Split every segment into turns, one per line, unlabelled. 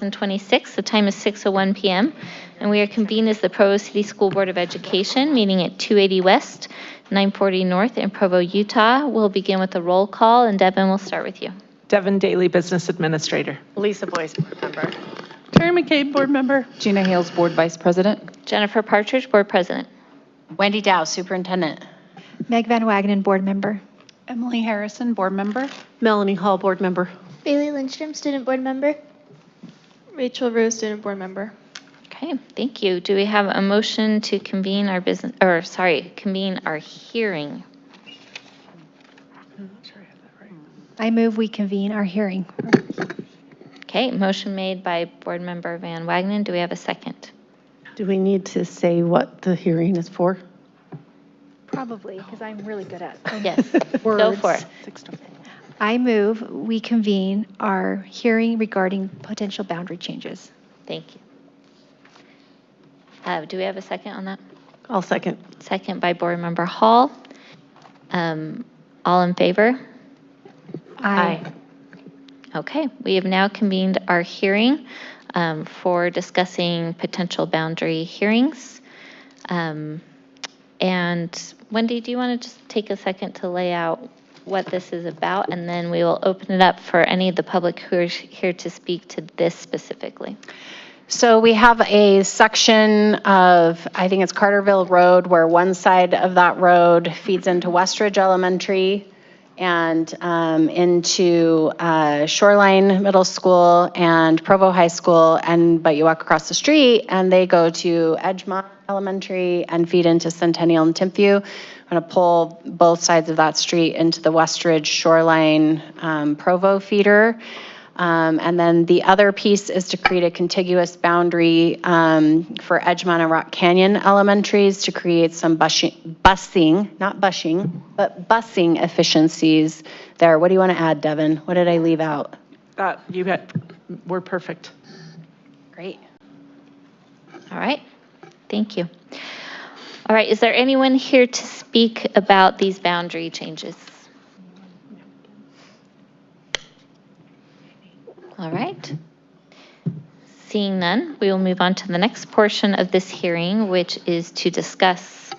2026. The time is 6:01 p.m. and we are convened as the Provo City School Board of Education, meeting at 280 West, 940 North in Provo, Utah. We'll begin with a roll call, and Devin, we'll start with you.
Devin Daly, Business Administrator.
Lisa Boyce, Board Member.
Terry McCabe, Board Member.
Gina Hales, Board Vice President.
Jennifer Partridge, Board President.
Wendy Dow, Superintendent.
Meg Van Wagenen, Board Member.
Emily Harrison, Board Member.
Melanie Hall, Board Member.
Bailey Lindstrom, Student Board Member. Rachel Rose, Student Board Member.
Okay, thank you. Do we have a motion to convene our convene our hearing?
I move we convene our hearing.
Okay, motion made by Board Member Van Wagenen. Do we have a second?
Do we need to say what the hearing is for?
Probably, because I'm really good at
Yes,
words.
go for it.
I move we convene our hearing regarding potential boundary changes.
Thank you. Do we have a second on that?
I'll second.
Second by Board Member Hall. All in favor?
Aye.
Okay, we have now convened our hearing for discussing potential boundary hearings. And Wendy, do you want to just take a second to lay out what this is about, and then we will open it up for any of the public who are here to speak to this specifically.
So we have a section of, I think it's Carterville Road, where one side of that road feeds into Westridge Elementary and into Shoreline Middle School and Provo High School, but you walk across the street and they go to Edgemont Elementary and feed into Centennial and Timpview. I'm going to pull both sides of that street into the Westridge Shoreline Provo feeder. And then the other piece is to create a contiguous boundary for Edgemont and Rock Canyon Elementaries to create some busing, not bushing, but busing efficiencies there. What do you want to add, Devin? What did I leave out?
We're perfect.
Great.
All right, thank you. All right, is there anyone here to speak about these boundary changes? All right. Seeing none, we will move on to the next portion of this hearing, which is to discuss.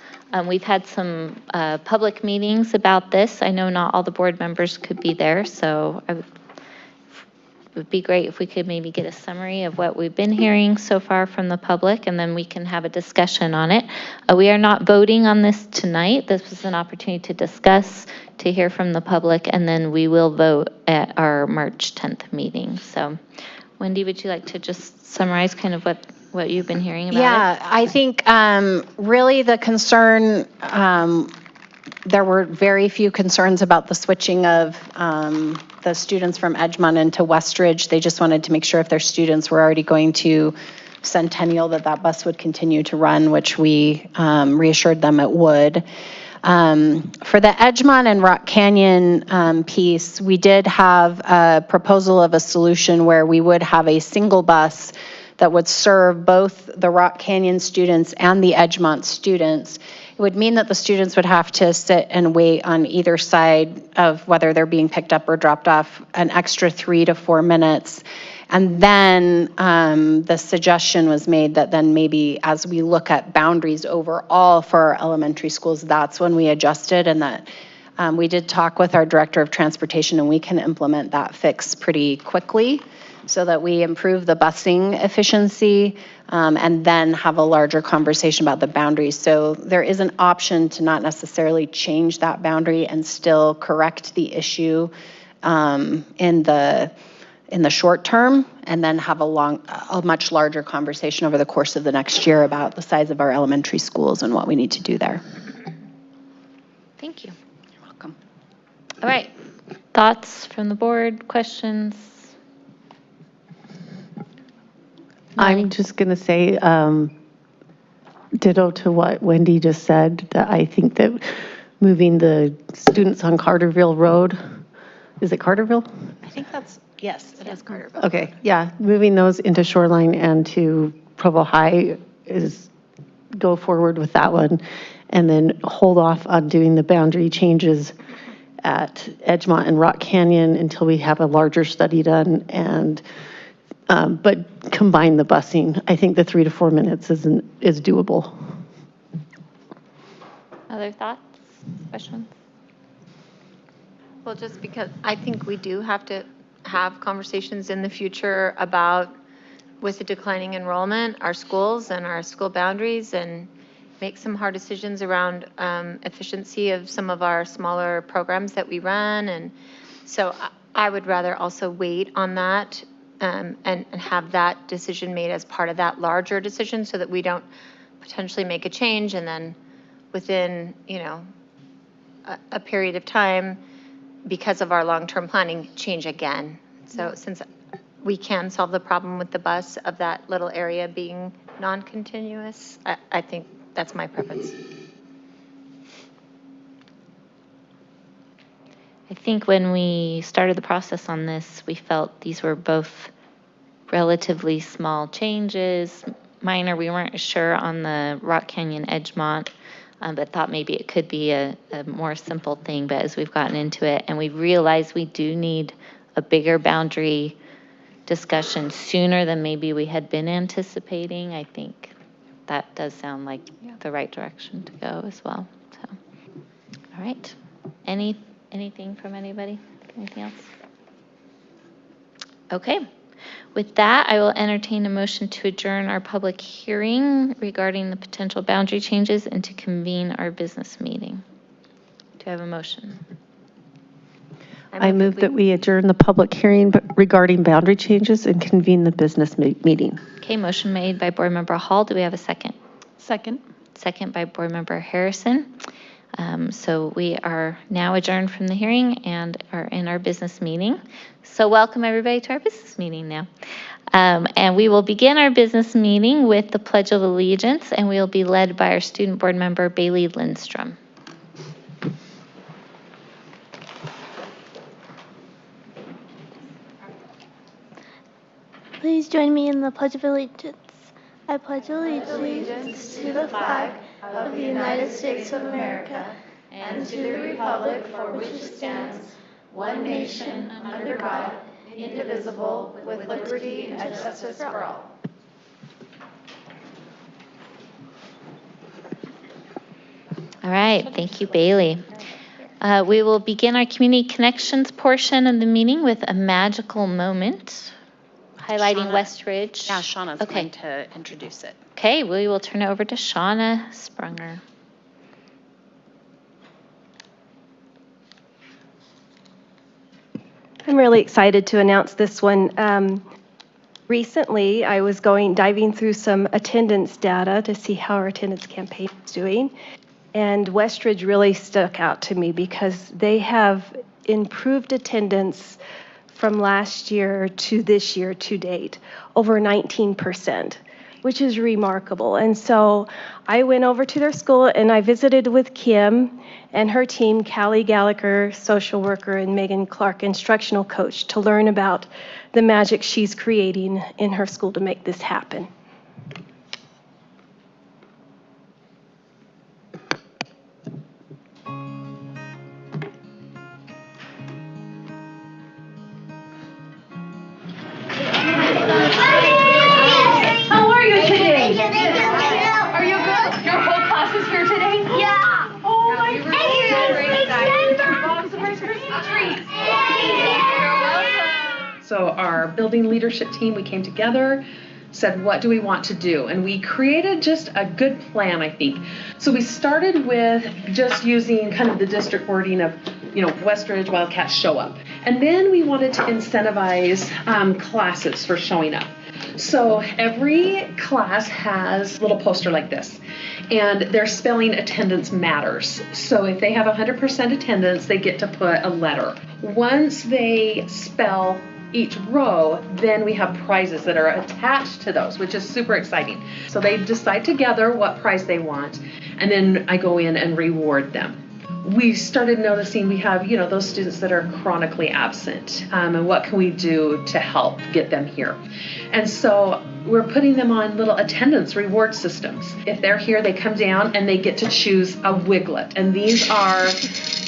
We've had some public meetings about this. I know not all the board members could be there, so it would be great if we could maybe get a summary of what we've been hearing so far from the public, and then we can have a discussion on it. We are not voting on this tonight. This was an opportunity to discuss, to hear from the public, and then we will vote at our March 10th meeting. So, Wendy, would you like to just summarize kind of what you've been hearing about it?
Yeah, I think really the concern, there were very few concerns about the switching of the students from Edgemont into Westridge. They just wanted to make sure if their students were already going to Centennial that bus would continue to run, which we reassured them it would. For the Edgemont and Rock Canyon piece, we did have a proposal of a solution where we would have a single bus that would serve both the Rock Canyon students and the Edgemont students. It would mean that the students would have to sit and wait on either side of whether they're being picked up or dropped off an extra 3 to 4 minutes. And then the suggestion was made that then maybe as we look at boundaries overall for our elementary schools, that's when we adjusted, and that we did talk with our director of transportation, and we can implement that fix pretty quickly so that we improve the busing efficiency and then have a larger conversation about the boundaries. So there is an option to not necessarily change that boundary and still correct the issue in the short term, and then have a much larger conversation over the course of the next year about the size of our elementary schools and what we need to do there.
Thank you.
You're welcome.
All right, thoughts from the board, questions?
I'm just going to say ditto to what Wendy just said, that I think that moving the students on Carterville Road, is it Carterville?
I think yes, it is Carterville.
Okay, yeah, moving those into Shoreline and to Provo High is go forward with that one, and then hold off on doing the boundary changes at Edgemont and Rock Canyon until we have a larger study done and But combine the busing. I think the 3 to 4 minutes is doable.
Other thoughts, questions?
Well, just because I think we do have to have conversations in the future about, with the declining enrollment, our schools and our school boundaries, and make some hard decisions around efficiency of some of our smaller programs that we run. And so I would rather also wait on that and have that decision made as part of that larger decision, so that we don't potentially make a change and then within, a period of time, because of our long-term planning, change again. So since we can solve the problem with the bus of that little area being non-continuous, I think that's my preference.
I think when we started the process on this, we felt these were both relatively small changes, minor. We weren't sure on the Rock Canyon Edgemont, but thought maybe it could be a more simple thing. But as we've gotten into it and we realized we do need a bigger boundary discussion sooner than maybe we had been anticipating, I think that does sound like the right direction to go as well. So, all right. Anything from anybody? Anything else? Okay. With that, I will entertain a motion to adjourn our public hearing regarding the potential boundary changes and to convene our business meeting. Do I have a motion?
I move that we adjourn the public hearing regarding boundary changes and convene the business meeting.
Okay, motion made by Board Member Hall. Do we have a second?
Second.
Second by Board Member Harrison. So we are now adjourned from the hearing and are in our business meeting. So welcome everybody to our business meeting now. And we will begin our business meeting with the Pledge of Allegiance, and we will be led by our student board member, Bailey Lindstrom.
Please join me in the Pledge of Allegiance. I pledge allegiance to the flag of the United States of America and to the republic for which it stands, one nation, under God, indivisible, with liberty and justice for all.
All right, thank you, Bailey. We will begin our community connections portion of the meeting with a magical moment, highlighting Westridge.
Yeah, Shauna's going to introduce it.
Okay, we will turn it over to Shauna Sprunger.
I'm really excited to announce this one. Recently, I was diving through some attendance data to see how our attendance campaign is doing, and Westridge really stuck out to me because they have improved attendance from last year to this year to date, over 19%, which is remarkable. And so I went over to their school and I visited with Kim and her team, Callie Gallagher, social worker, and Megan Clark, instructional coach, to learn about the magic she's creating in her school to make this happen.
How are you today? Are you good? Your whole class is here today?
Yeah.
Oh my goodness.
So our building leadership team, we came together, said, what do we want to do? And we created just a good plan, I think. So we started with just using kind of the district wording of, Westridge Wildcats show up. And then we wanted to incentivize classes for showing up. So every class has a little poster like this, and they're spelling attendance matters. So if they have 100% attendance, they get to put a letter. Once they spell each row, then we have prizes that are attached to those, which is super exciting. So they decide together what prize they want, and then I go in and reward them. we started noticing we have, those students that are chronically absent, and what can we do to help get them here? And so we're putting them on little attendance reward systems. If they're here, they come down and they get to choose a wiglet. And these are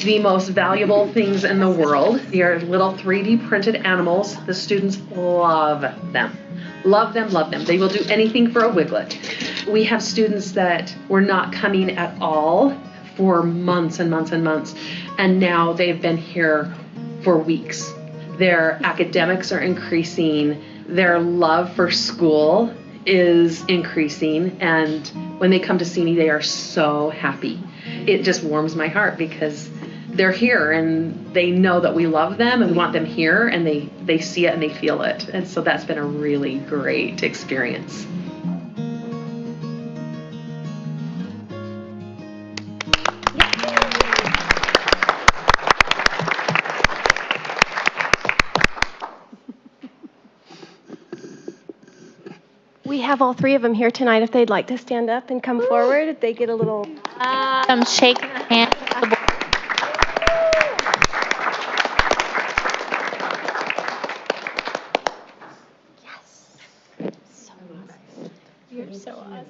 the most valuable things in the world. They are little 3D printed animals. The students love them. Love them, love them. They will do anything for a wiglet. We have students that were not coming at all for months and months and months, and now they've been here for weeks. Their academics are increasing, their love for school is increasing, and when they come to see me, they are so happy. It just warms my heart because they're here and they know that we love them and we want them here, and they see it and they feel it. And so that's been a really great experience.
We have all three of them here tonight. If they'd like to stand up and come forward, they get a little...
Come shake hands.
You're so awesome.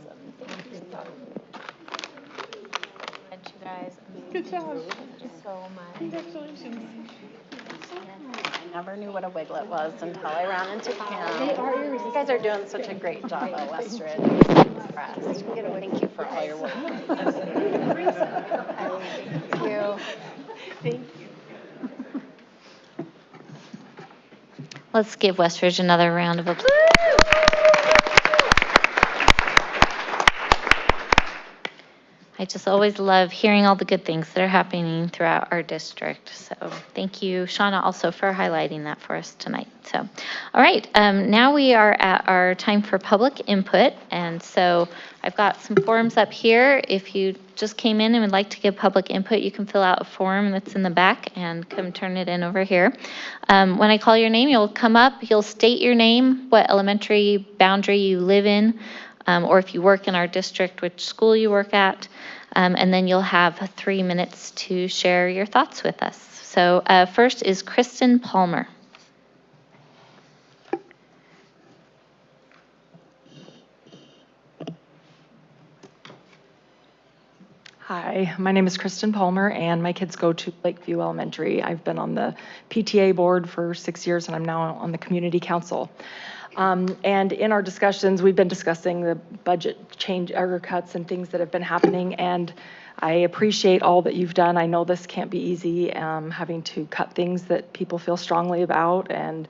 Thank you guys.
Good job.
So much.
Congratulations.
I never knew what a wiglet was until I ran into Cam. You guys are doing such a great job at Westridge. I'm impressed. Thank you for all your work.
Thank you.
Thank you.
Let's give Westridge another round of applause. I just always love hearing all the good things that are happening throughout our district. So thank you, Shauna, also for highlighting that for us tonight. So, all right, now we are at our time for public input. And so I've got some forms up here. If you just came in and would like to give public input, you can fill out a form that's in the back and come turn it in over here. When I call your name, you'll come up, you'll state your name, what elementary boundary you live in, or if you work in our district, which school you work at. And then you'll have 3 minutes to share your thoughts with us. So first is Kristen Palmer.
Hi, my name is Kristen Palmer, and my kids go to Lakeview Elementary. I've been on the PTA board for 6 years, and I'm now on the community council. And in our discussions, we've been discussing the budget change or cuts and things that have been happening, and I appreciate all that you've done. I know this can't be easy, having to cut things that people feel strongly about, and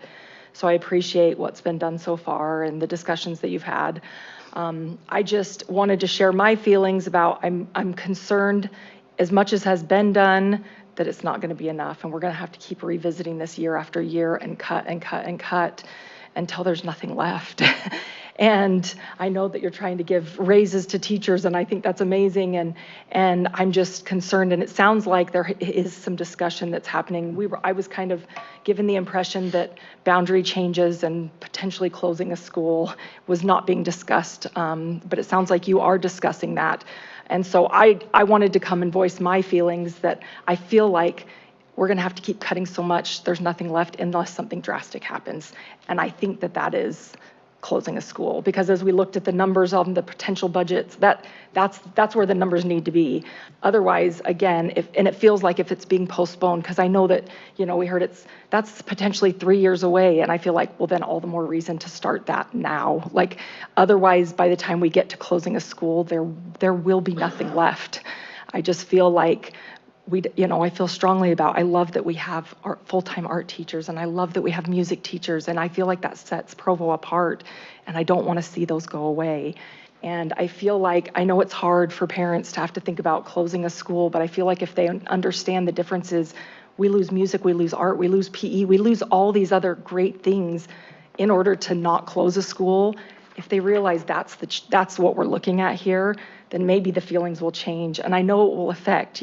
so I appreciate what's been done so far and the discussions that you've had. I just wanted to share my feelings about I'm concerned, as much as has been done, that it's not going to be enough, and we're going to have to keep revisiting this year after year and cut and cut and cut until there's nothing left. And I know that you're trying to give raises to teachers, and I think that's amazing. And I'm just concerned, and it sounds like there is some discussion that's happening. I was kind of given the impression that boundary changes and potentially closing a school was not being discussed, but it sounds like you are discussing that. And so I wanted to come and voice my feelings that I feel like we're going to have to keep cutting so much, there's nothing left unless something drastic happens. And I think that is closing a school, because as we looked at the numbers on the potential budgets, that's where the numbers need to be. Otherwise, again, and it feels like if it's being postponed, because I know that, we heard that's potentially 3 years away, and I feel like, well, then all the more reason to start that now. Like, otherwise, by the time we get to closing a school, there will be nothing left. I just feel like I feel strongly about, I love that we have full-time art teachers, and I love that we have music teachers, and I feel like that sets Provo apart, and I don't want to see those go away. And I feel like, I know it's hard for parents to have to think about closing a school, but I feel like if they understand the differences, we lose music, we lose art, we lose PE, we lose all these other great things in order to not close a school. If they realize that's what we're looking at here, then maybe the feelings will change. And I know it will affect,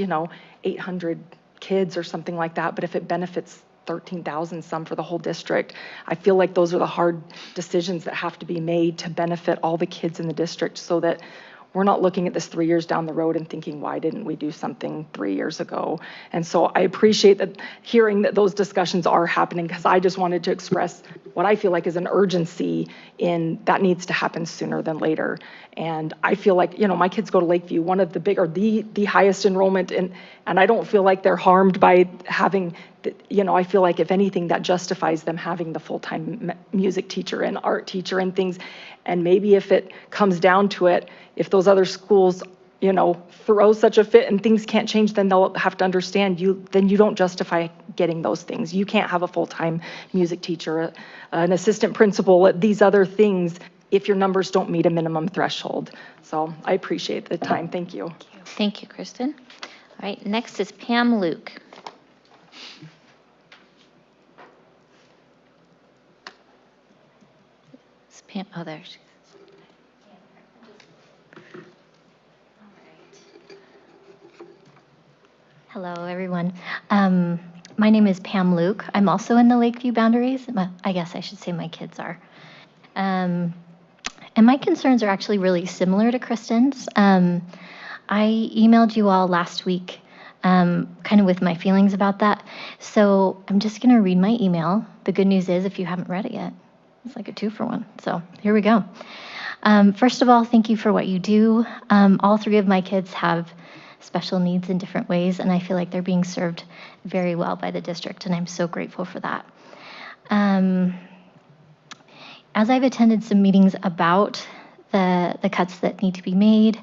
800 kids or something like that, but if it benefits 13,000 some for the whole district, I feel like those are the hard decisions that have to be made to benefit all the kids in the district, so that we're not looking at this 3 years down the road and thinking, why didn't we do something 3 years ago? And so I appreciate that, hearing that those discussions are happening, because I just wanted to express what I feel like is an urgency in that needs to happen sooner than later. And I feel like, my kids go to Lakeview, one of the big, or the highest enrollment, and I don't feel like they're harmed by having, I feel like if anything that justifies them having the full-time music teacher and art teacher and things. And maybe if it comes down to it, if those other schools, throw such a fit and things can't change, then they'll have to understand then you don't justify getting those things. You can't have a full-time music teacher, an assistant principal, these other things if your numbers don't meet a minimum threshold. So I appreciate the time. Thank you.
Thank you, Kristen. All right, next is Pam Luke. Is Pam, oh, there she is.
Hello, everyone. My name is Pam Luke. I'm also in the Lakeview boundaries. I guess I should say my kids are. And my concerns are actually really similar to Kristen's. I emailed you all last week kind of with my feelings about that. So I'm just going to read my email. The good news is, if you haven't read it yet, it's like a 2-for-1. So here we go. First of all, thank you for what you do. All 3 of my kids have special needs in different ways, and I feel like they're being served very well by the district, and I'm so grateful for that. As I've attended some meetings about the cuts that need to be made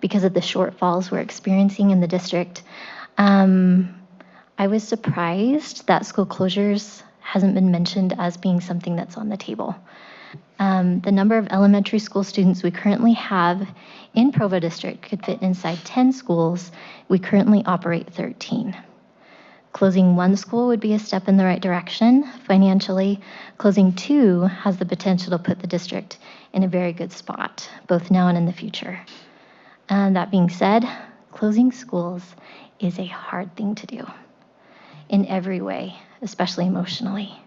because of the shortfalls we're experiencing in the district, I was surprised that school closures hasn't been mentioned as being something that's on the table. The number of elementary school students we currently have in Provo District could fit inside 10 schools. We currently operate 13. Closing 1 school would be a step in the right direction financially. Closing 2 has the potential to put the district in a very good spot, both now and in the future. And that being said, closing schools is a hard thing to do in every way, especially emotionally.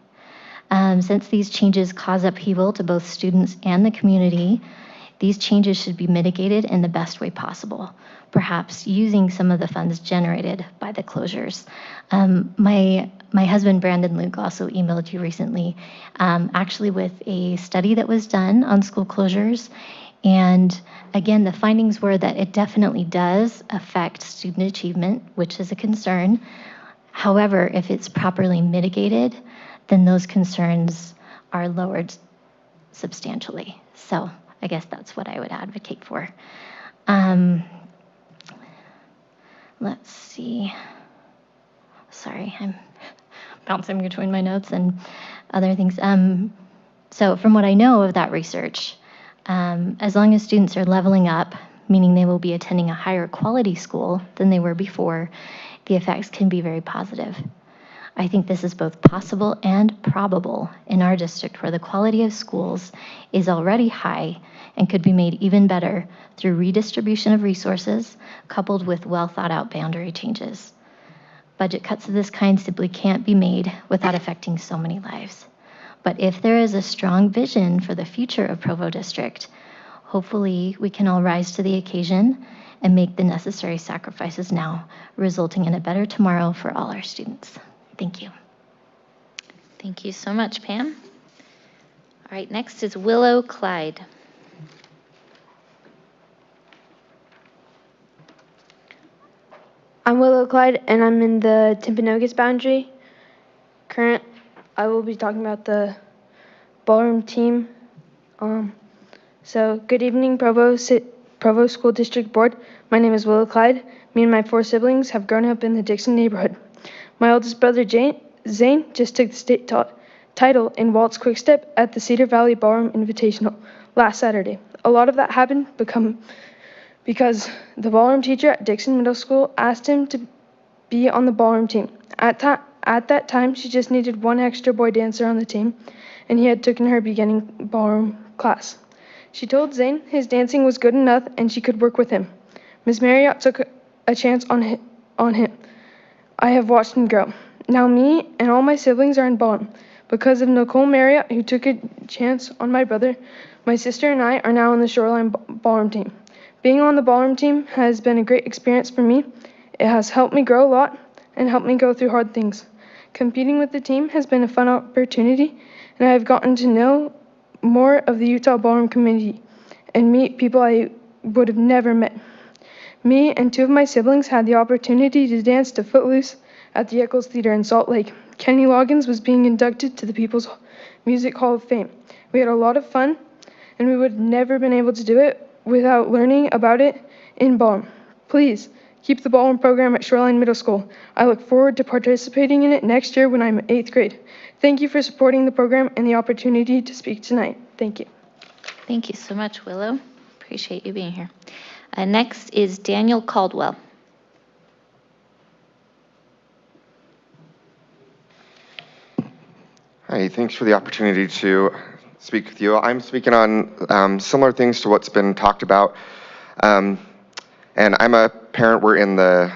Since these changes cause upheaval to both students and the community, these changes should be mitigated in the best way possible, perhaps using some of the funds generated by the closures. My husband, Brandon Luke, also emailed you recently, actually with a study that was done on school closures. And again, the findings were that it definitely does affect student achievement, which is a concern. However, if it's properly mitigated, then those concerns are lowered substantially. So I guess that's what I would advocate for. Let's see. Sorry, I'm bouncing between my notes and other things. So from what I know of that research, as long as students are leveling up, meaning they will be attending a higher quality school than they were before, the effects can be very positive. I think this is both possible and probable in our district, where the quality of schools is already high and could be made even better through redistribution of resources coupled with well thought out boundary changes. Budget cuts of this kind simply can't be made without affecting so many lives. But if there is a strong vision for the future of Provo District, hopefully we can all rise to the occasion and make the necessary sacrifices now, resulting in a better tomorrow for all our students. Thank you.
Thank you so much, Pam. All right, next is Willow Clyde.
I'm Willow Clyde, and I'm in the Timpanogos boundary. I will be talking about the ballroom team. So, good evening, Provo School District Board. My name is Willow Clyde. Me and my 4 siblings have grown up in the Dixon neighborhood. My oldest brother, Zane, just took the state title in Waltz Quickstep at the Cedar Valley Ballroom Invitational last Saturday. A lot of that happened because the ballroom teacher at Dixon Middle School asked him to be on the ballroom team. At that time, she just needed 1 extra boy dancer on the team, and he had taken her beginning ballroom class. She told Zane his dancing was good enough and she could work with him. Ms. Marriott took a chance on him. I have watched him grow. Now me and all my siblings are in ballroom. Because of Nicole Marriott, who took a chance on my brother, my sister and I are now on the Shoreline ballroom team. Being on the ballroom team has been a great experience for me. It has helped me grow a lot and helped me go through hard things. Competing with the team has been a fun opportunity, and I have gotten to know more of the Utah Ballroom community and meet people I would have never met. Me and two of my siblings had the opportunity to dance to Footloose at the Eccles Theater in Salt Lake. Kenny Loggins was being inducted to the People's Music Hall of Fame. We had a lot of fun, and we would have never been able to do it without learning about it in ballroom. Please, keep the ballroom program at Shoreline Middle School. I look forward to participating in it next year when I'm in 8th grade. Thank you for supporting the program and the opportunity to speak tonight. Thank you.
Thank you so much, Willow. Appreciate you being here. Next is Daniel Caldwell.
Hi, thanks for the opportunity to speak with you. I'm speaking on similar things to what's been talked about. And I'm a parent. We're in the,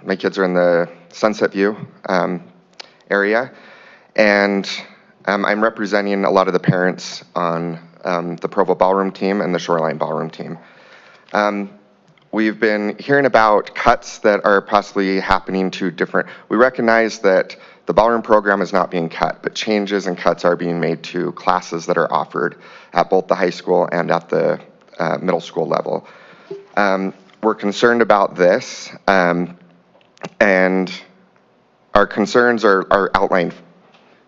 my kids are in the Sunset View area. And I'm representing a lot of the parents on the Provo Ballroom team and the Shoreline Ballroom team. We've been hearing about cuts that are possibly happening to different, we recognize that the ballroom program is not being cut, but changes and cuts are being made to classes that are offered at both the high school and at the middle school level. We're concerned about this, and our concerns are outlined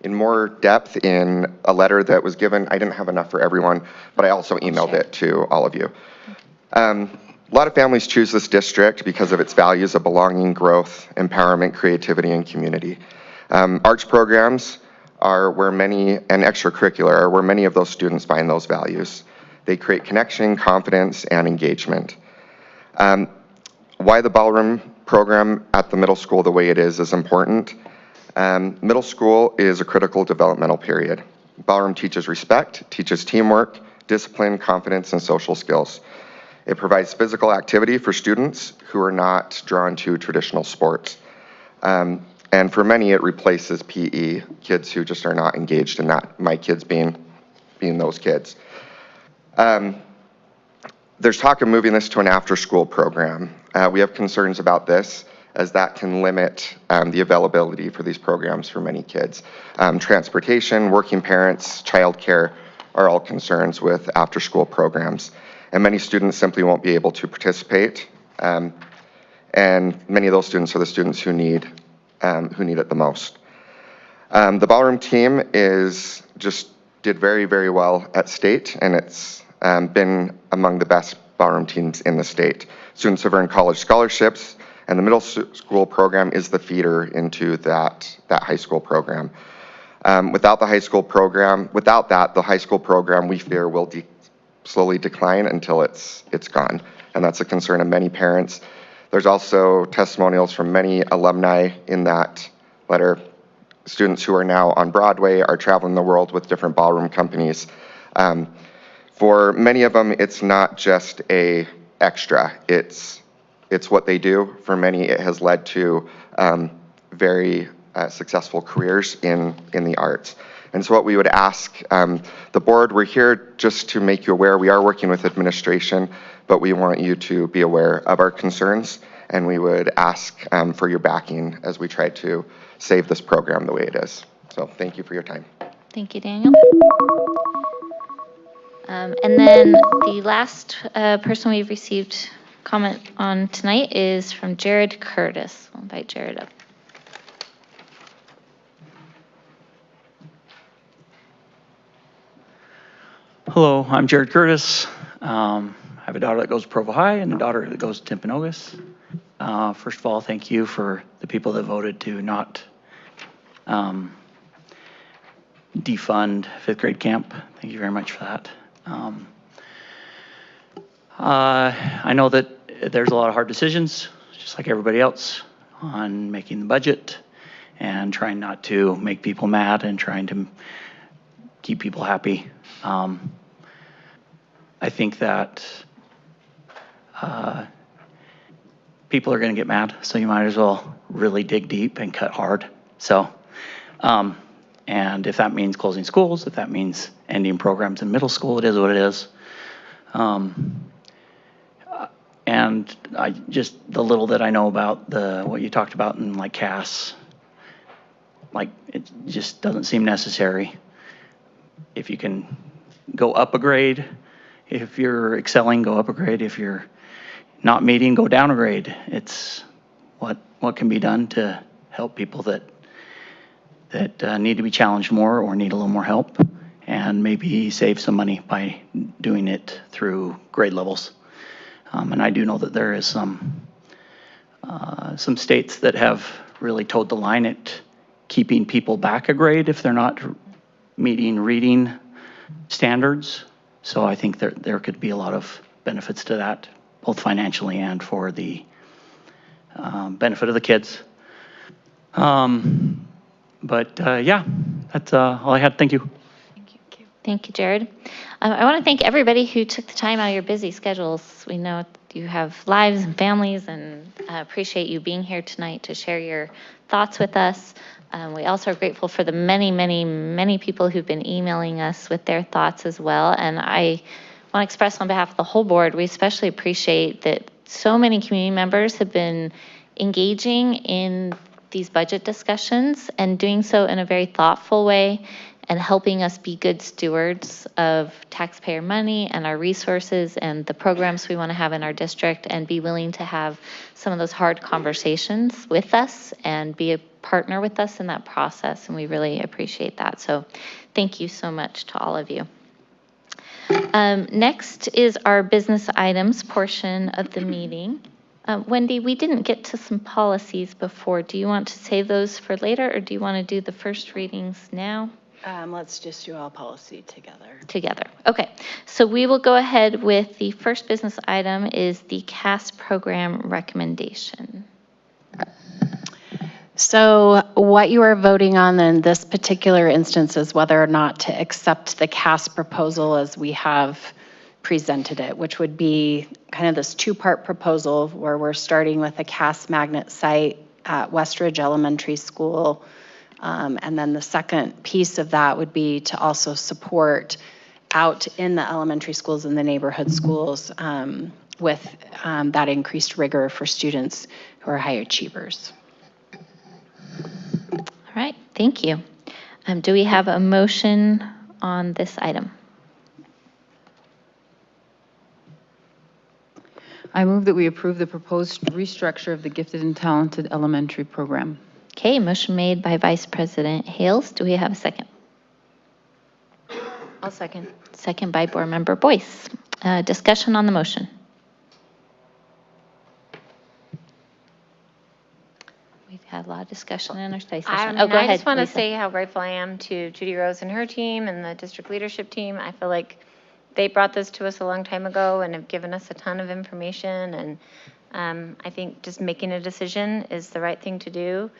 in more depth in a letter that was given. I didn't have enough for everyone, but I also emailed it to all of you. A lot of families choose this district because of its values of belonging, growth, empowerment, creativity, and community. Arts programs are where many, and extracurricular, are where many of those students find those values. They create connection, confidence, and engagement. Why the ballroom program at the middle school the way it is important. Middle school is a critical developmental period. Ballroom teaches respect, teaches teamwork, discipline, confidence, and social skills. It provides physical activity for students who are not drawn to traditional sports. And for many, it replaces PE, kids who just are not engaged in that, my kids being those kids. There's talk of moving this to an after-school program. We have concerns about this, as that can limit the availability for these programs for many kids. Transportation, working parents, childcare are all concerns with after-school programs. And many students simply won't be able to participate. And many of those students are the students who need it the most. The ballroom team did very, very well at state, and it's been among the best ballroom teams in the state. Students have earned college scholarships, and the middle school program is the feeder into that high school program. Without that, the high school program, we fear, will slowly decline until it's gone. And that's a concern of many parents. There's also testimonials from many alumni in that letter. Students who are now on Broadway are traveling the world with different ballroom companies. For many of them, it's not just a extra, it's what they do. For many, it has led to very successful careers in the arts. And so what we would ask the board, we're here just to make you aware, we are working with administration, but we want you to be aware of our concerns, and we would ask for your backing as we try to save this program the way it is. So thank you for your time.
Thank you, Daniel. And then the last person we've received comment on tonight is from Jared Curtis. We'll invite Jared up.
Hello, I'm Jared Curtis. I have a daughter that goes to Provo High and a daughter that goes to Timpanogos. First of all, thank you for the people that voted to not defund fifth grade camp. Thank you very much for that. I know that there's a lot of hard decisions, just like everybody else, on making the budget and trying not to make people mad and trying to keep people happy. I think that people are going to get mad, so you might as well really dig deep and cut hard. So, and if that means closing schools, if that means ending programs in middle school, it is what it is. And just the little that I know about what you talked about in like CAS, like it just doesn't seem necessary. If you can go up a grade, if you're excelling, go up a grade. If you're not meeting, go down a grade. It's what can be done to help people that need to be challenged more or need a little more help, and maybe save some money by doing it through grade levels. And I do know that there is some states that have really towed the line at keeping people back a grade if they're not meeting reading standards. So I think there could be a lot of benefits to that, both financially and for the benefit of the kids. Yeah, that's all I had. Thank you.
Thank you, Jared. I want to thank everybody who took the time out of your busy schedules. We know you have lives and families, and appreciate you being here tonight to share your thoughts with us. We also are grateful for the many, many, many people who've been emailing us with their thoughts as well. And I want to express on behalf of the whole board, we especially appreciate that so many community members have been engaging in these budget discussions and doing so in a very thoughtful way, and helping us be good stewards of taxpayer money and our resources and the programs we want to have in our district, and be willing to have some of those hard conversations with us and be a partner with us in that process. And we really appreciate that. So thank you so much to all of you. Next is our business items portion of the meeting. Wendy, we didn't get to some policies before. Do you want to save those for later, or do you want to do the first readings now?
Let's just do all policy together.
Together. Okay. So we will go ahead with the first business item is the CAS program recommendation.
So what you are voting on in this particular instance is whether or not to accept the CAS proposal as we have presented it, which would be kind of this two-part proposal where we're starting with a CAS magnet site at Westridge Elementary School. And then the second piece of that would be to also support out in the elementary schools and the neighborhood schools with that increased rigor for students who are high achievers.
All right, thank you. Do we have a motion on this item?
I move that we approve the proposed restructure of the Gifted and Talented Elementary Program.
Okay, motion made by Vice President Hales. Do we have a second?
I'll second.
Second by Board Member Boyce. Discussion on the motion. We've had a lot of discussion in our study session. Go ahead,
I just want to
Lisa.
say how grateful I am to Judy Rose and her team and the district leadership team. I feel like they brought this to us a long time ago and have given us a ton of information. And I think just making a decision is the right thing to do.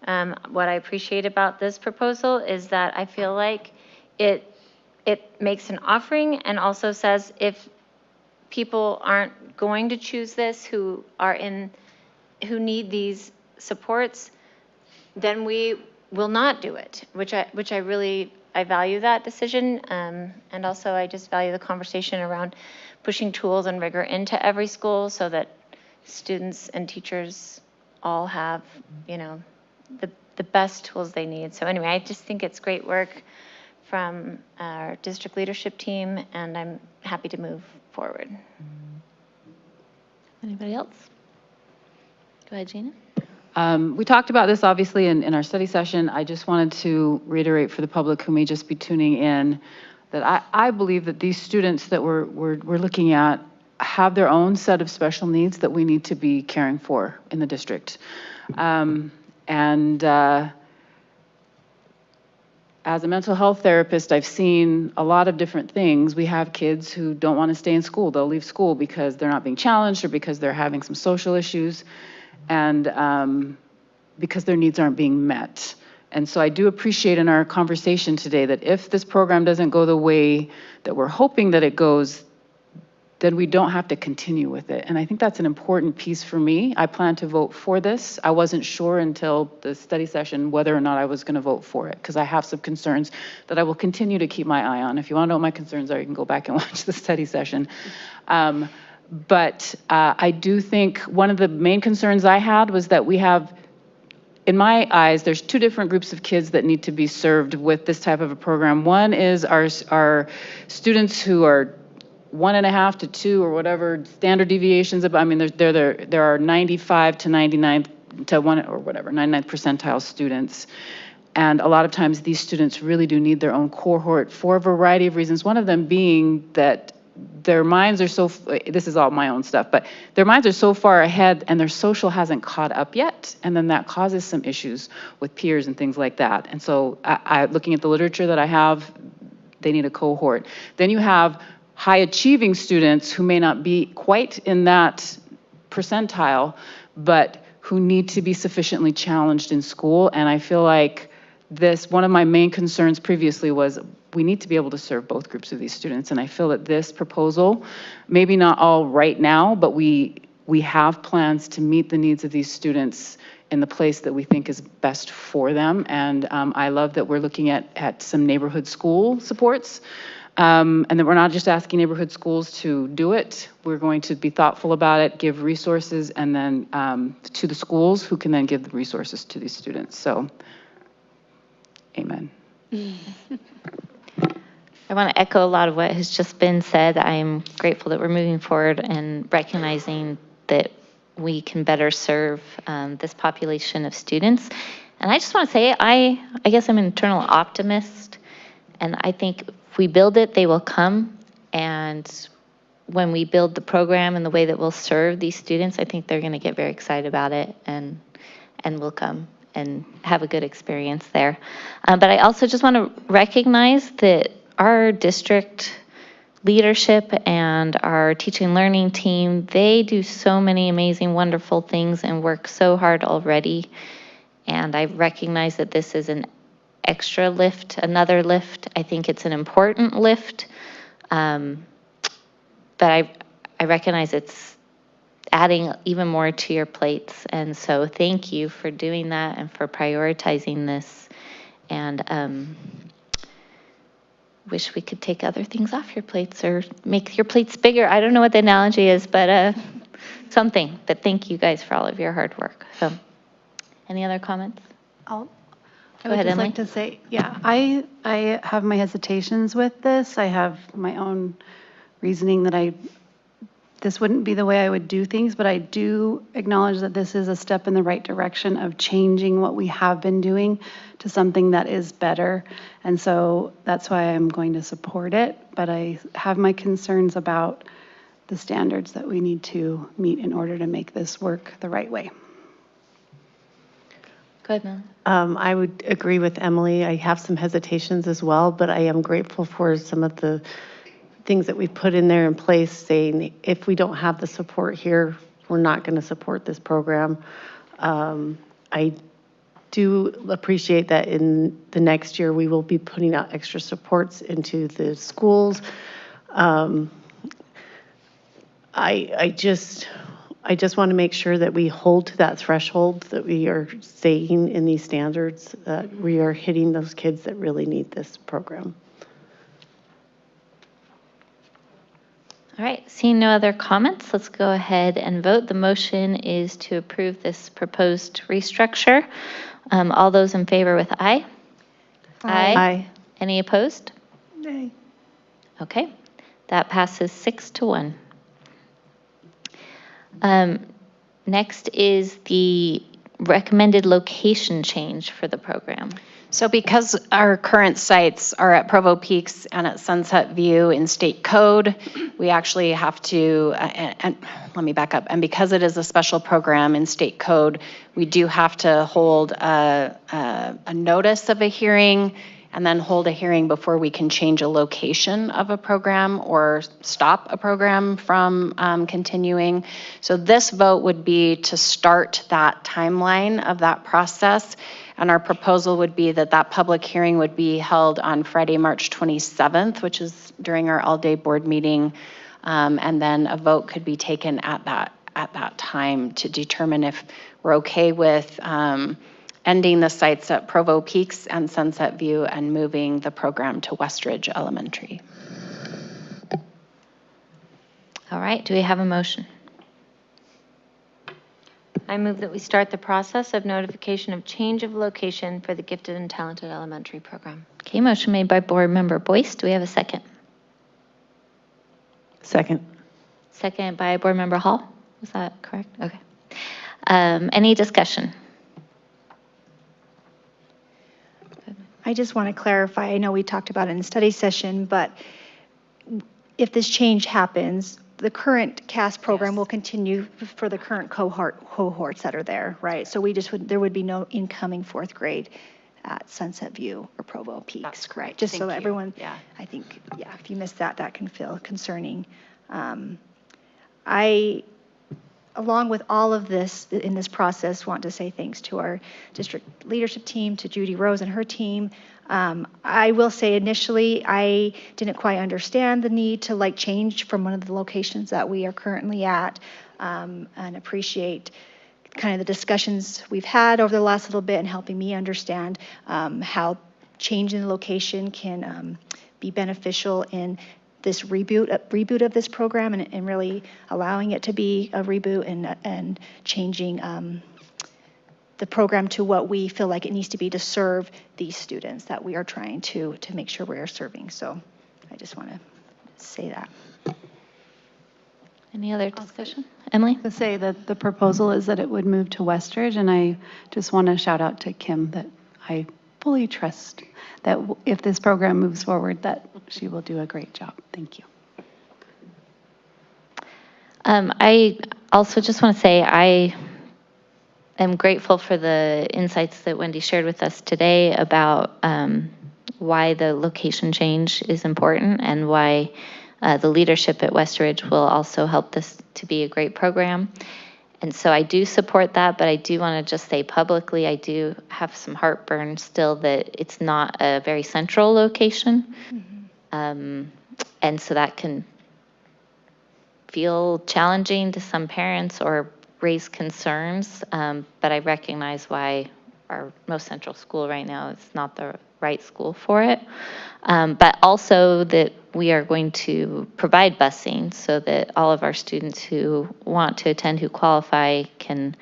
What I appreciate about this proposal is that I feel like it makes an offering and also says if people aren't going to choose this who need these supports, then we will not do it, which I really value that decision. And also I just value the conversation around pushing tools and rigor into every school so that students and teachers all have, the best tools they need. So anyway, I just think it's great work from our district leadership team, and I'm happy to move forward.
Anybody else? Go ahead, Gina.
We talked about this obviously in our study session. I just wanted to reiterate for the public who may just be tuning in that I believe that these students that we're looking at have their own set of special needs that we need to be caring for in the district. As a mental health therapist, I've seen a lot of different things. We have kids who don't want to stay in school. They'll leave school because they're not being challenged or because they're having some social issues, and because their needs aren't being met. And so I do appreciate in our conversation today that if this program doesn't go the way that we're hoping that it goes, then we don't have to continue with it. And I think that's an important piece for me. I plan to vote for this. I wasn't sure until the study session whether or not I was going to vote for it, because I have some concerns that I will continue to keep my eye on. If you want to know what my concerns are, you can go back and watch the study session. But I do think one of the main concerns I had was that we have, in my eyes, there's two different groups of kids that need to be served with this type of a program. One is our students who are 1.5 to 2 or whatever standard deviations. I mean, there are 95 to 99 to 1 or whatever, 99th percentile students. And a lot of times these students really do need their own cohort for a variety of reasons. One of them being that their minds are so, this is all my own stuff, but their minds are so far ahead and their social hasn't caught up yet. And then that causes some issues with peers and things like that. And so looking at the literature that I have, they need a cohort. Then you have high achieving students who may not be quite in that percentile, but who need to be sufficiently challenged in school. And I feel like one of my main concerns previously was we need to be able to serve both groups of these students. And I feel that this proposal, maybe not all right now, but we have plans to meet the needs of these students in the place that we think is best for them. And I love that we're looking at some neighborhood school supports. And that we're not just asking neighborhood schools to do it. We're going to be thoughtful about it, give resources, and then to the schools who can then give the resources to these students. So, amen.
I want to echo a lot of what has just been said. I am grateful that we're moving forward and recognizing that we can better serve this population of students. And I just want to say, I guess I'm an eternal optimist, and I think if we build it, they will come. And when we build the program and the way that we'll serve these students, I think they're going to get very excited about it and will come and have a good experience there. But I also just want to recognize that our district leadership and our teaching and learning team, they do so many amazing, wonderful things and work so hard already. And I recognize that this is an extra lift, another lift. I think it's an important lift. But I recognize it's adding even more to your plates. And so thank you for doing that and for prioritizing this. And wish we could take other things off your plates or make your plates bigger. I don't know what the analogy is, but something. But thank you guys for all of your hard work. So any other comments?
I
Go
would
ahead,
just
Emily.
like to say, yeah, I have my hesitations with this. I have my own reasoning that this wouldn't be the way I would do things, but I do acknowledge that this is a step in the right direction of changing what we have been doing to something that is better. And so that's why I'm going to support it. But I have my concerns about the standards that we need to meet in order to make this work the right way.
Go ahead, Mel.
I would agree with Emily. I have some hesitations as well, but I am grateful for some of the things that we've put in there in place, saying if we don't have the support here, we're not going to support this program. I do appreciate that in the next year we will be putting out extra supports into the schools. I just want to make sure that we hold to that threshold that we are saying in these standards, that we are hitting those kids that really need this program.
All right, seeing no other comments, let's go ahead and vote. The motion is to approve this proposed restructure. All those in favor with aye?
Aye.
Any opposed?
Nay.
Okay, that passes 6-1. Next is the recommended location change for the program.
So because our current sites are at Provo Peaks and at Sunset View in state code, we actually have to, and let me back up, and because it is a special program in state code, we do have to hold a notice of a hearing and then hold a hearing before we can change a location of a program or stop a program from continuing. So this vote would be to start that timeline of that process. And our proposal would be that that public hearing would be held on Friday, March 27th, which is during our all-day board meeting. And then a vote could be taken at that time to determine if we're okay with ending the sites at Provo Peaks and Sunset View and moving the program to Westridge Elementary.
All right, do we have a motion?
I move that we start the process of notification of change of location for the Gifted and Talented Elementary Program.
Okay, motion made by Board Member Boyce. Do we have a second?
Second.
Second by Board Member Hall. Was that correct? Okay. Any discussion?
I just want to clarify, I know we talked about it in study session, but if this change happens, the current CAS program will continue for the current cohorts that are there, right? So there would be no incoming fourth grade at Sunset View or Provo Peaks, right? Just so everyone, I think, if you missed that, that can feel concerning. Along with all of this in this process, want to say thanks to our district leadership team, to Judy Rose and her team. I will say initially, I didn't quite understand the need to change from one of the locations that we are currently at, and appreciate kind of the discussions we've had over the last little bit and helping me understand how changing the location can be beneficial in this reboot of this program, and really allowing it to be a reboot and changing the program to what we feel like it needs to be to serve these students that we are trying to make sure we are serving. So I just want to say that.
Any other discussion? Emily?
To say that the proposal is that it would move to Westridge, and I just want to shout out to Kim that I fully trust that if this program moves forward, that she will do a great job. Thank you.
I also just want to say I am grateful for the insights that Wendy shared with us today about why the location change is important and why the leadership at Westridge will also help this to be a great program. And so I do support that, but I do want to just say publicly, I do have some heartburn still that it's not a very central location. Mm-hmm. And so that can feel challenging to some parents or raise concerns, but I recognize why our most central school right now is not the right school for it. But also that we are going to provide busing so that all of our students who want to attend, who qualify, can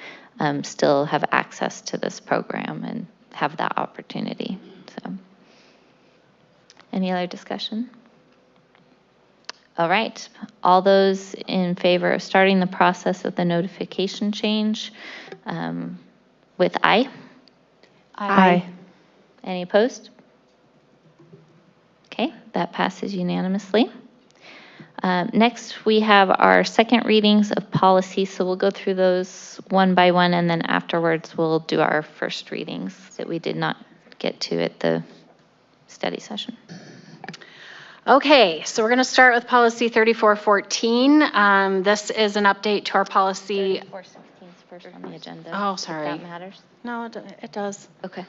still have access to this program and have that opportunity. So, any other discussion? All right, all those in favor of starting the process of the notification change with aye?
Aye.
Any opposed? Okay, that passes unanimously. Next, we have our second readings of policy, so we'll go through those one by one, and then afterwards we'll do our first readings that we did not get to at the study session.
Okay, so we're going to start with policy 3414. This is an update to our policy.
3416 is first on the agenda.
Oh, sorry.
If that matters.
No, it does.
Okay.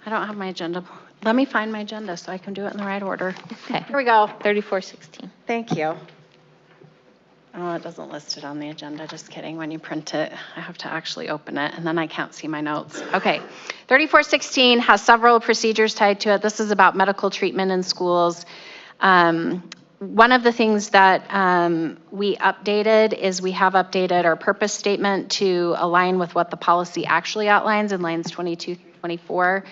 I don't have my agenda. Let me find my agenda so I can do it in the right order.
Okay.
Here we go.
3416.
Thank you. Oh, it doesn't list it on the agenda. Just kidding. When you print it, I have to actually open it, and then I can't see my notes. Okay. 3416 has several procedures tied to it. This is about medical treatment in schools. One of the things that we updated is we have updated our purpose statement to align with what the policy actually outlines in lines 22 through 24.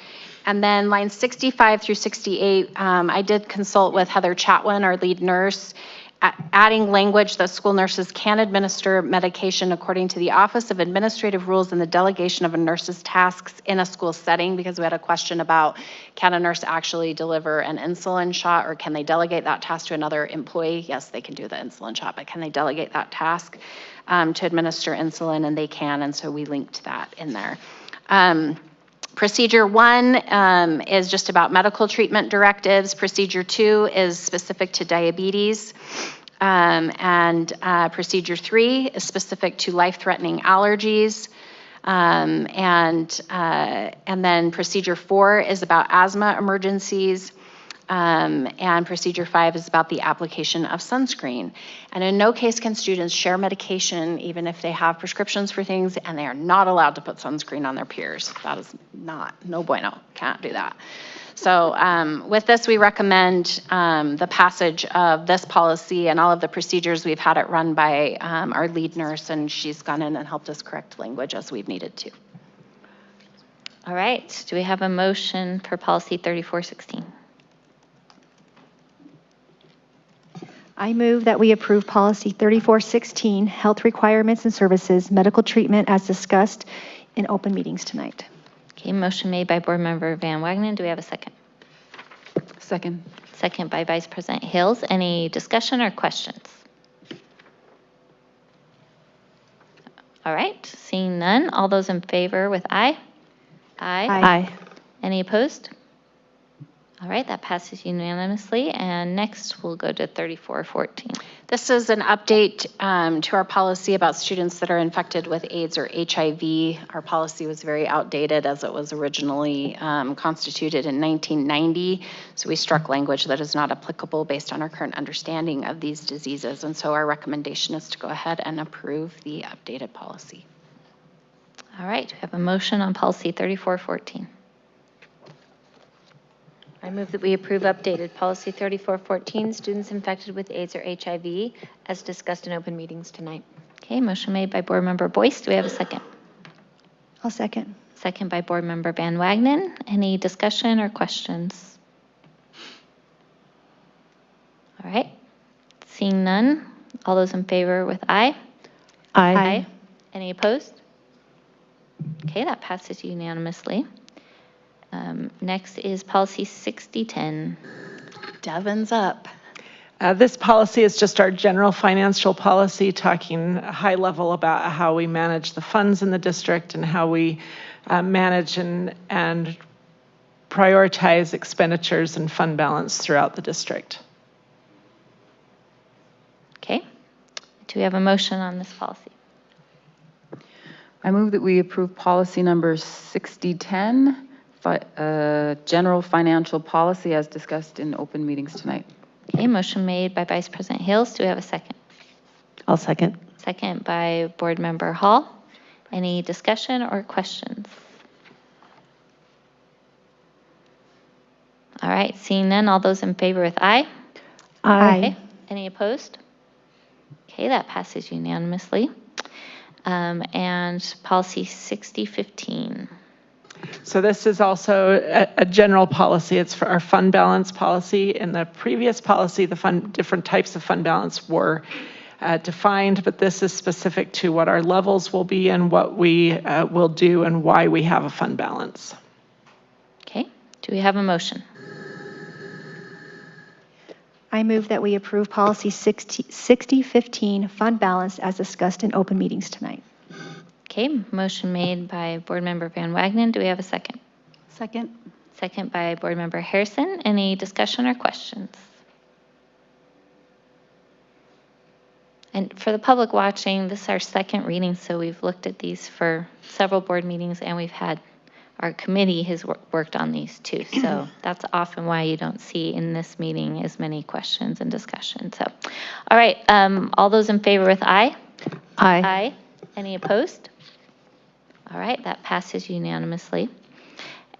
And then lines 65 through 68, I did consult with Heather Chatwin, our lead nurse, adding language that school nurses can administer medication according to the Office of Administrative Rules and the delegation of a nurse's tasks in a school setting, because we had a question about, can a nurse actually deliver an insulin shot, or can they delegate that task to another employee? Yes, they can do the insulin shot, but can they delegate that task to administer insulin? And they can, and so we linked that in there. Procedure 1 is just about medical treatment directives. Procedure 2 is specific to diabetes. And Procedure 3 is specific to life-threatening allergies. And then Procedure 4 is about asthma emergencies. And procedure 5 is about the application of sunscreen. And in no case can students share medication, even if they have prescriptions for things, and they are not allowed to put sunscreen on their peers. That is no bueno, can't do that. So with this, we recommend the passage of this policy and all of the procedures. We've had it run by our lead nurse, and she's gone in and helped us correct language as we've needed to.
All right, do we have a motion for policy 3416?
I move that we approve policy 3416, health requirements and services, medical treatment as discussed in open meetings tonight.
Okay, motion made by Board Member Van Wagenen. Do we have a second?
Second.
Second by Vice President Hales. Any discussion or questions? All right, seeing none. All those in favor with aye? Aye.
Aye.
Any opposed? All right, that passes unanimously. And next, we'll go to 3414.
This is an update to our policy about students that are infected with AIDS or HIV. Our policy was very outdated as it was originally constituted in 1990. So we struck language that is not applicable based on our current understanding of these diseases. And so our recommendation is to go ahead and approve the updated policy.
All right, we have a motion on policy 3414.
I move that we approve updated policy 3414, students infected with AIDS or HIV, as discussed in open meetings tonight.
Okay, motion made by Board Member Boyce. Do we have a second?
I'll second.
Second by Board Member Van Wagenen. Any discussion or questions? All right, seeing none. All those in favor with aye?
Aye.
Any opposed? Okay, that passes unanimously. Next is policy 6010.
Devon's up.
This policy is just our general financial policy, talking high level about how we manage the funds in the district and how we manage and prioritize expenditures and fund balance throughout the district.
Okay, do we have a motion on this policy?
I move that we approve policy number 6010, general financial policy as discussed in open meetings tonight.
Okay, motion made by Vice President Hales. Do we have a second?
I'll second.
Second by Board Member Hall. Any discussion or questions? All right, seeing none. All those in favor with aye?
Aye.
Okay. Any opposed? Okay, that passes unanimously. And policy 6015.
So this is also a general policy. It's for our fund balance policy. In the previous policy, the different types of fund balance were defined, but this is specific to what our levels will be and what we will do and why we have a fund balance.
Okay, do we have a motion?
I move that we approve policy 6015, fund balance as discussed in open meetings tonight.
Okay, motion made by Board Member Van Wagenen. Do we have a second?
Second.
Second by Board Member Harrison. Any discussion or questions? And for the public watching, this is our second reading, so we've looked at these for several board meetings, and we've had our committee has worked on these too. So that's often why you don't see in this meeting as many questions and discussion. So, all right, all those in favor with aye?
Aye.
Aye. Any opposed? All right, that passes unanimously.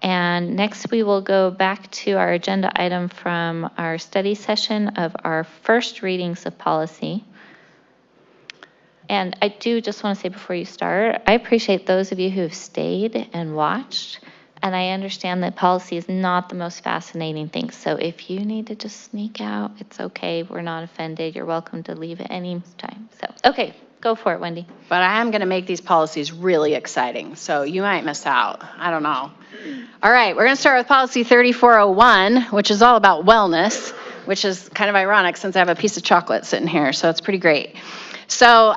And next we will go back to our agenda item from our study session of our first readings of policy. And I do just want to say before you start, I appreciate those of you who have stayed and watched. And I understand that policy is not the most fascinating thing. So if you need to just sneak out, it's okay. We're not offended. You're welcome to leave at any time. So, okay, go for it, Wendy.
But I am going to make these policies really exciting, so you might miss out. I don't know. All right, we're going to start with policy 3401, which is all about wellness, which is kind of ironic since I have a piece of chocolate sitting here, so it's pretty great. So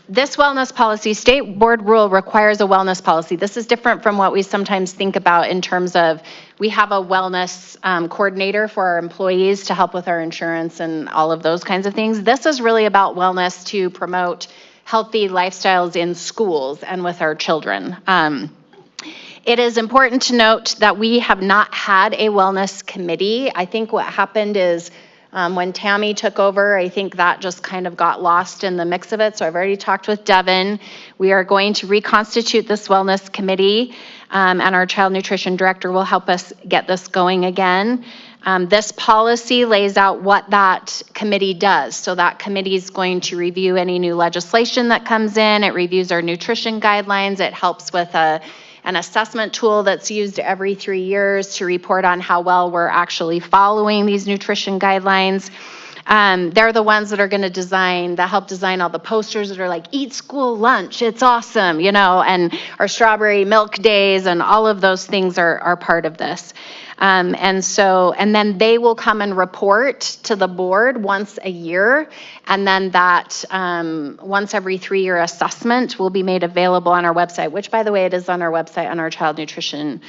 this wellness policy, state board rule requires a wellness policy. This is different from what we sometimes think about in terms of we have a wellness coordinator for our employees to help with our insurance and all of those kinds of things. This is really about wellness to promote healthy lifestyles in schools and with our children. It is important to note that we have not had a wellness committee. I think what happened is when Tammy took over, I think that just kind of got lost in the mix of it. So I've already talked with Devin. We are going to reconstitute this wellness committee, and our child nutrition director will help us get this going again. This policy lays out what that committee does. So that committee is going to review any new legislation that comes in. It reviews our nutrition guidelines. It helps with an assessment tool that's used every 3 years to report on how well we're actually following these nutrition guidelines. They're the ones that are going to help design all the posters that are like, eat school lunch, it's awesome, and our strawberry milk days and all of those things are part of this. And then they will come and report to the board once a year. And then that once every 3-year assessment will be made available on our website, which, by the way, it is on our website on our child nutrition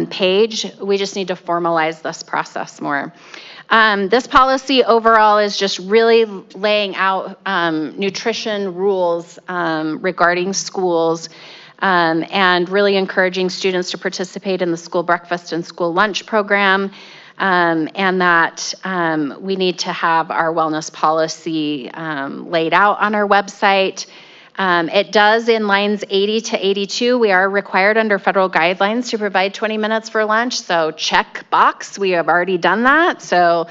page. We just need to formalize this process more. This policy overall is just really laying out nutrition rules regarding schools. And really encouraging students to participate in the school breakfast and school lunch program, and that we need to have our wellness policy laid out on our website. It does in lines 80 to 82, we are required under federal guidelines to provide 20 minutes for lunch, so check box, we have already done that. So.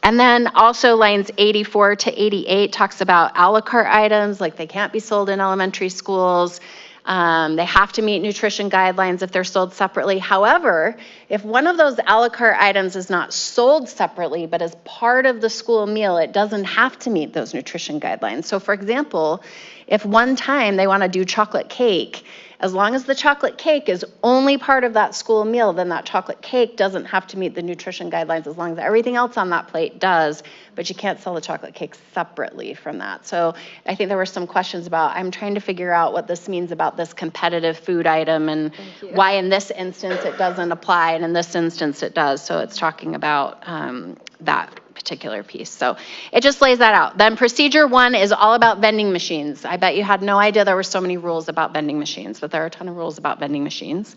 And then also lines 84 to 88 talks about a la carte items, like they can't be sold in elementary schools. They have to meet nutrition guidelines if they're sold separately. However, if one of those a la carte items is not sold separately, but as part of the school meal, it doesn't have to meet those nutrition guidelines. So for example, if one time they want to do chocolate cake, as long as the chocolate cake is only part of that school meal, then that chocolate cake doesn't have to meet the nutrition guidelines as long as everything else on that plate does, but you can't sell the chocolate cake separately from that. So I think there were some questions about, I'm trying to figure out what this means about this competitive food item and why in this instance it doesn't apply and in this instance it does. So it's talking about that particular piece. So it just lays that out. Then procedure 1 is all about vending machines. I bet you had no idea there were so many rules about vending machines, but there are a ton of rules about vending machines.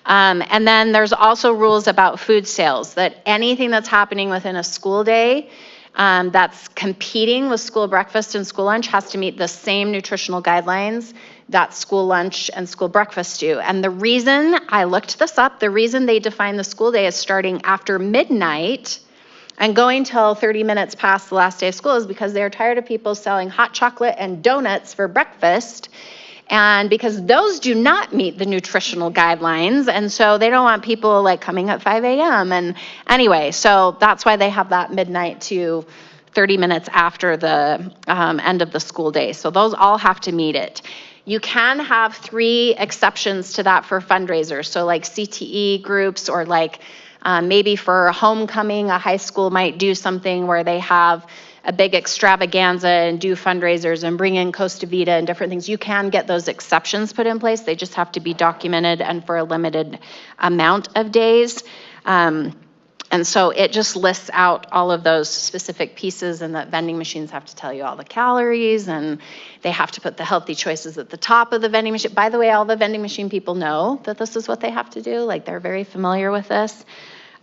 And then there's also rules about food sales, that anything that's happening within a school day that's competing with school breakfast and school lunch has to meet the same nutritional guidelines that school lunch and school breakfast do. And the reason, I looked this up, the reason they define the school day as starting after midnight and going till 30 minutes past the last day of school is because they're tired of people selling hot chocolate and donuts for breakfast. And because those do not meet the nutritional guidelines. And so they don't want people like coming at 5 a.m. And anyway, so that's why they have that midnight to 30 minutes after the end of the school day. So those all have to meet it. You can have 3 exceptions to that for fundraisers. So like CTE groups or like maybe for homecoming, a high school might do something where they have a big extravaganza and do fundraisers and bring in Costa Vida and different things. You can get those exceptions put in place. They just have to be documented and for a limited amount of days. And so it just lists out all of those specific pieces, and that vending machines have to tell you all the calories, and they have to put the healthy choices at the top of the vending machine. By the way, all the vending machine people know that this is what they have to do. Like, they're very familiar with this.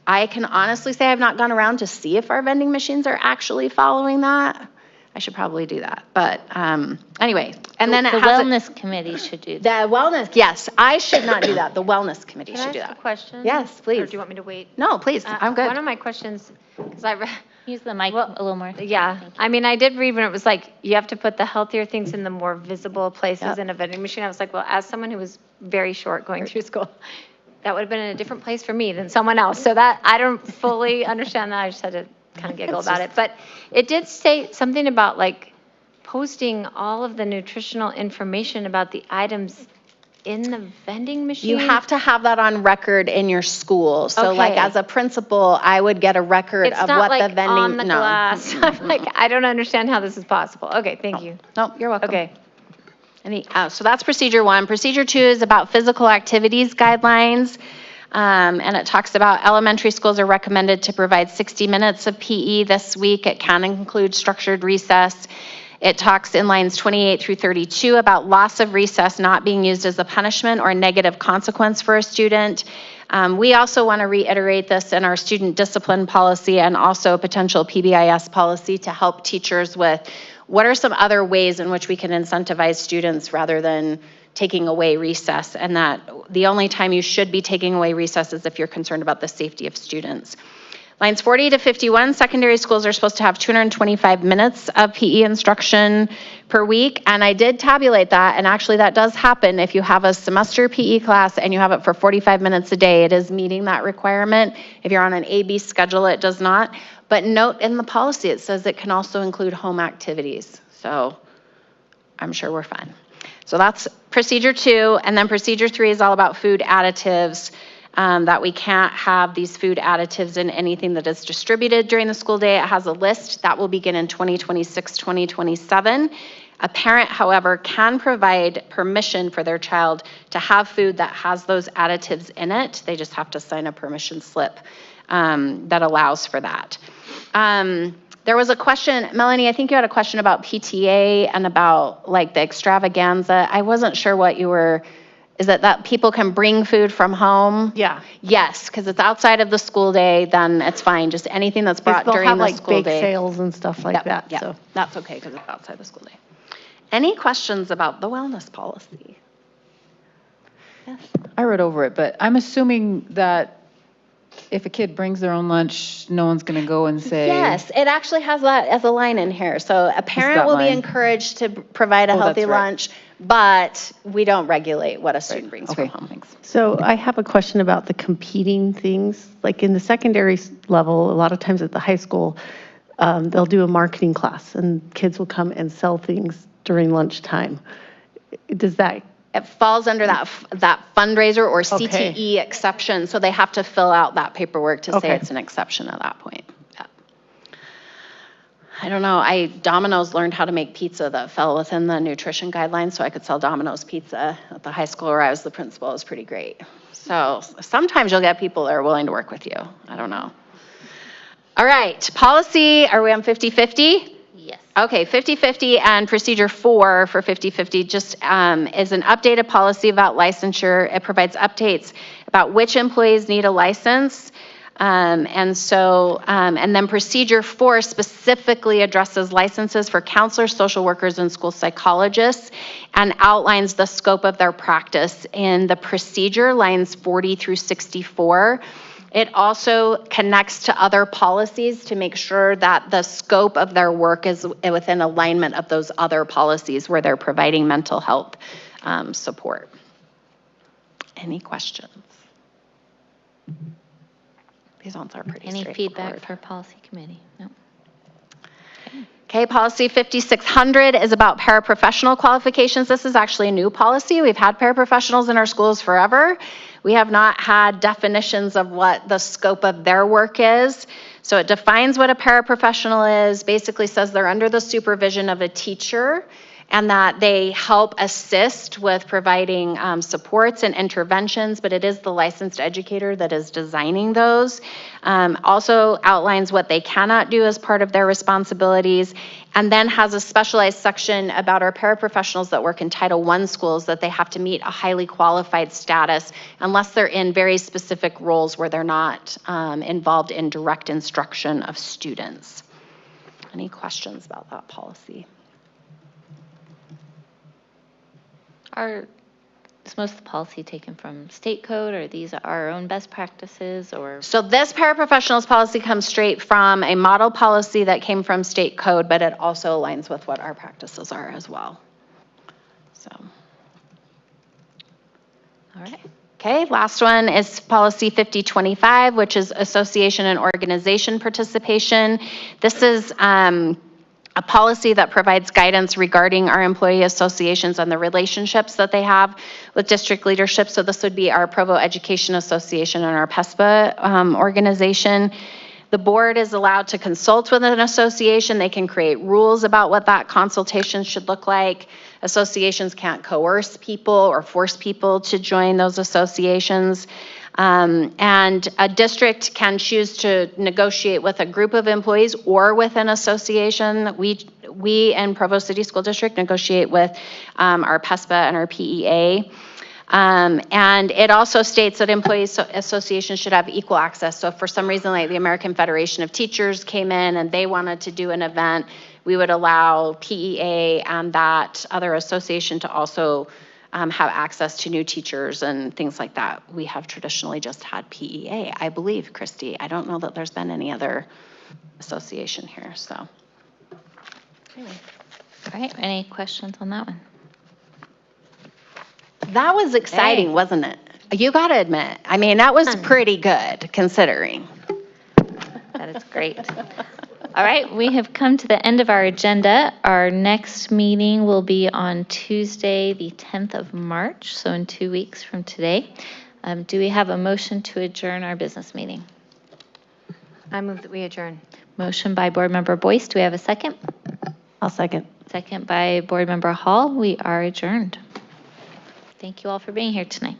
I can honestly say I've not gone around to see if our vending machines are actually following that. I should probably do that. But anyway, and then
the wellness committee should do that.
The wellness, yes. I should not do that. The wellness committee should do that.
Can I ask a question?
Yes, please.
Or do you want me to wait?
No, please. I'm good.
One of my questions, because I
use the mic a little more.
Yeah, I mean, I did read when it was like, you have to put the healthier things in the more visible places in a vending machine. I was like, well, as someone who was very short going through school, that would have been in a different place for me than someone else. So that, I don't fully understand that. I just had to kind of giggle about it. But it did say something about like posting all of the nutritional information about the items in the vending machine.
You have to have that on record in your school. So like as a principal, I would get a record of what
like
the vending.
on the glass. I'm like, I don't understand how this is possible. Okay, thank you.
No, you're welcome.
Okay.
So that's procedure 1. Procedure 2 is about physical activities guidelines. And it talks about elementary schools are recommended to provide 60 minutes of PE this week. It can include structured recess. It talks in lines 28 through 32 about loss of recess not being used as a punishment or a negative consequence for a student. We also want to reiterate this in our student discipline policy and also potential PBIS policy to help teachers with what are some other ways in which we can incentivize students rather than taking away recess, and that the only time you should be taking away recess is if you're concerned about the safety of students. Lines 40 to 51, secondary schools are supposed to have 225 minutes of PE instruction per week, and I did tabulate that, and actually that does happen. If you have a semester PE class and you have it for 45 minutes a day, it is meeting that requirement. If you're on an AB schedule, it does not. But note in the policy, it says it can also include home activities, so I'm sure we're fine. So that's procedure 2, and then procedure 3 is all about food additives, that we can't have these food additives in anything that is distributed during the school day. It has a list that will begin in 2026, 2027. A parent, however, can provide permission for their child to have food that has those additives in it. They just have to sign a permission slip that allows for that. There was a question, Melanie, I think you had a question about PTA and about like the extravaganza. I wasn't sure what you were, is it that people can bring food from home?
Yeah.
Yes, because it's outside of the school day, then it's fine. Just anything that's brought during the
like
school
bake
day.
sales and stuff like that.
Yeah,
So
that's okay because it's outside the school day. Any questions about the wellness policy? Yes.
I read over it, but I'm assuming that if a kid brings their own lunch, no one's going to go and say.
Yes, it actually has that as a line in here. So a parent will be encouraged to provide a healthy lunch, but we don't regulate what a student brings from home. Thanks.
So I have a question about the competing things. Like in the secondary level, a lot of times at the high school, they'll do a marketing class and kids will come and sell things during lunchtime. Does that?
It falls under that fundraiser or CTE exception, so they have to fill out that paperwork to say it's an exception at that point. Yeah. I don't know. Domino's learned how to make pizza that fell within the nutrition guidelines, so I could sell Domino's pizza at the high school where I was the principal. It was pretty great. So sometimes you'll get people that are willing to work with you. I don't know. All right, policy, are we on 50-50?
Yes.
Okay, 50-50 and procedure 4 for 50-50 just is an updated policy about licensure. It provides updates about which employees need a license. And then procedure 4 specifically addresses licenses for counselors, social workers, and school psychologists and outlines the scope of their practice in the procedure, lines 40 through 64. It also connects to other policies to make sure that the scope of their work is within alignment of those other policies where they're providing mental health support. Any questions? These ones are pretty
Any
straightforward.
feedback for policy committee? No.
Okay, policy 5600 is about paraprofessional qualifications. This is actually a new policy. We've had paraprofessionals in our schools forever. We have not had definitions of what the scope of their work is. So it defines what a paraprofessional is, basically says they're under the supervision of a teacher and that they help assist with providing supports and interventions, but it is the licensed educator that is designing those. Also outlines what they cannot do as part of their responsibilities, and then has a specialized section about our paraprofessionals that work in Title I schools that they have to meet a highly qualified status unless they're in very specific roles where they're not involved in direct instruction of students. Any questions about that policy?
Is most of the policy taken from state code, or these are our own best practices, or?
So this paraprofessionals policy comes straight from a model policy that came from state code, but it also aligns with what our practices are as well. So.
All right.
Okay, last one is policy 5025, which is association and organization participation. This is a policy that provides guidance regarding our employee associations and the relationships that they have with district leadership. So this would be our Provo Education Association and our PESPA organization. The board is allowed to consult with an association. They can create rules about what that consultation should look like. Associations can't coerce people or force people to join those associations. And a district can choose to negotiate with a group of employees or with an association. We in Provo City School District negotiate with our PESPA and our PEA. And it also states that employees associations should have equal access. So if for some reason, like the American Federation of Teachers came in and they wanted to do an event, we would allow PEA and that other association to also have access to new teachers and things like that. We have traditionally just had PEA, I believe, Christy. I don't know that there's been any other association here, so.
All right, any questions on that one?
That was exciting, wasn't it? You got to admit. I mean, that was pretty good considering.
That is great. All right, we have come to the end of our agenda. Our next meeting will be on Tuesday, the 10th of March, so in 2 weeks from today. Do we have a motion to adjourn our business meeting?
I move that we adjourn.
Motion by Board Member Boyce. Do we have a second?
I'll second.
Second by Board Member Hall. We are adjourned. Thank you all for being here tonight.